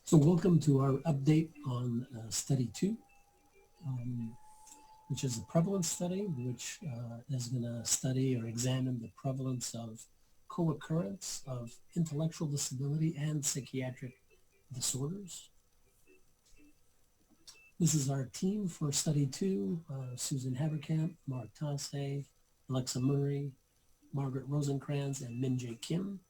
So welcome to our update on study 2, which is a prevalence study, which is going to study or examine the prevalence of co-occurrence of intellectual disability and psychiatric disorders. This is our team for study 2, Susan Haverkamp, Marc Tassé, Alexa Murray, Margaret Rosencrantz, and Min-Jae Kim.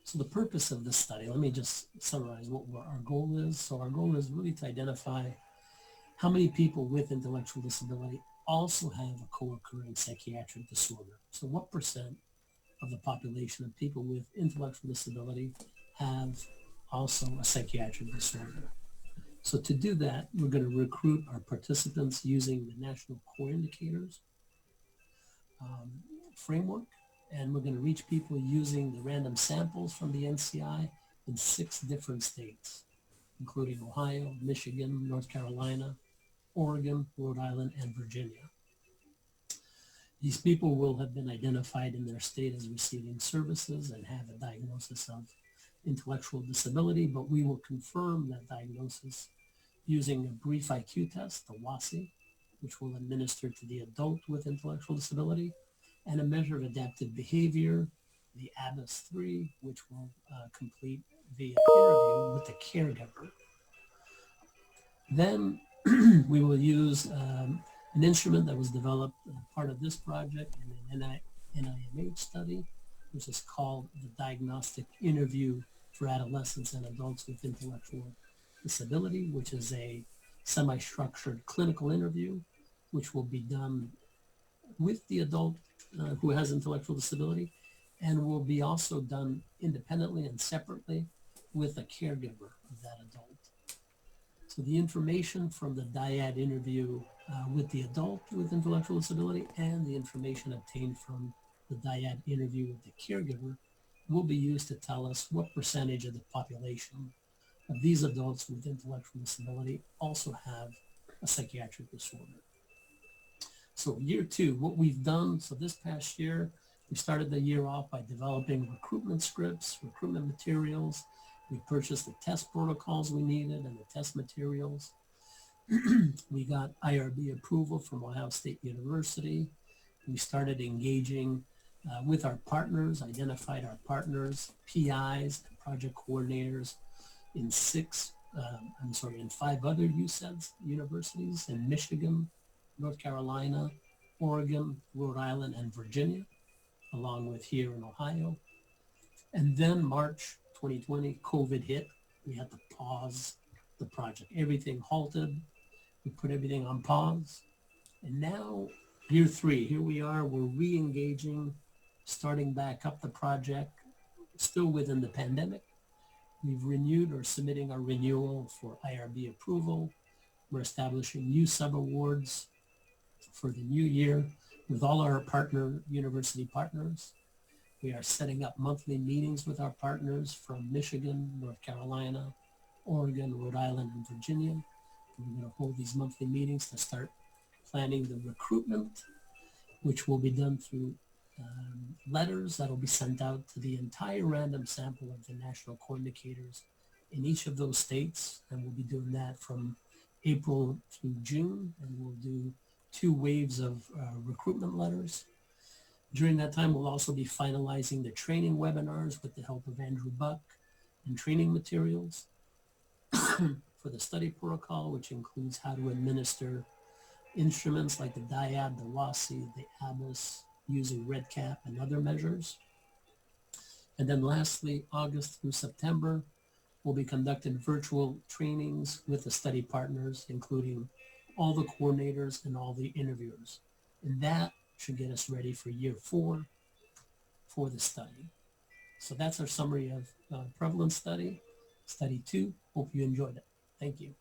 So the purpose of this study, let me just summarize what our goal is. So our goal is really to identify how many people with intellectual disability also have a co-occurring psychiatric disorder. So what percent of the population of people with intellectual disability have also a psychiatric disorder? So to do that, we're going to recruit our participants using the National Core Indicators framework. And we're going to reach people using the random samples from the NCI in 6 different states, including Ohio, Michigan, North Carolina, Oregon, Rhode Island, and Virginia. These people will have been identified in their state as receiving services and have a diagnosis of intellectual disability, but we will confirm that diagnosis using a brief IQ test, the WASI, which we'll administer to the adult with intellectual disability, and a measure of adaptive behavior, the ABIS-3, which we'll complete via interview with the caregiver. Then we will use an instrument that was developed as part of this project in an NIMH study, which is called the Diagnostic Interview for Adolescents and Adults with Intellectual Disability, which is a semi-structured clinical interview, which will be done with the adult who has intellectual disability, and will be also done independently and separately with a caregiver of that adult. So the information from the dyad interview with the adult with intellectual disability and the information obtained from the dyad interview with the caregiver will be used to tell us what percentage of the population of these adults with intellectual disability also have a psychiatric disorder. So year 2, what we've done, so this past year, we started the year off by developing recruitment scripts, recruitment materials. We purchased the test protocols we needed and the test materials. We got IRB approval from Ohio State University. We started engaging with our partners, identified our partners, PIs, and project coordinators in 5 other USEDS universities in Michigan, North Carolina, Oregon, Rhode Island, and Virginia, along with here in Ohio. And then March 2020, COVID hit. We had to pause the project. Everything halted. We put everything on pause. And now, year 3, here we are. We're re-engaging, starting back up the project, still within the pandemic. We've renewed or submitting our renewal for IRB approval. We're establishing new sub-awards for the new year with all our university partners. We are setting up monthly meetings with our partners from Michigan, North Carolina, Oregon, Rhode Island, and Virginia. We're going to hold these monthly meetings to start planning the recruitment, which will be done through letters that will be sent out to the entire random sample of the national core indicators in each of those states. And we'll be doing that from April through June, and we'll do 2 waves of recruitment letters. During that time, we'll also be finalizing the training webinars with the help of Andrew Buck and training materials for the study protocol, which includes how to administer instruments like the dyad, the WASI, the ABIS, using REDCap and other measures. And then lastly, August through September, we'll be conducting virtual trainings with the study partners, including all the coordinators and all the interviewers. And that should get us ready for year 4 for the study. So that's our summary of prevalence study, study 2. Hope you enjoyed it. Thank you.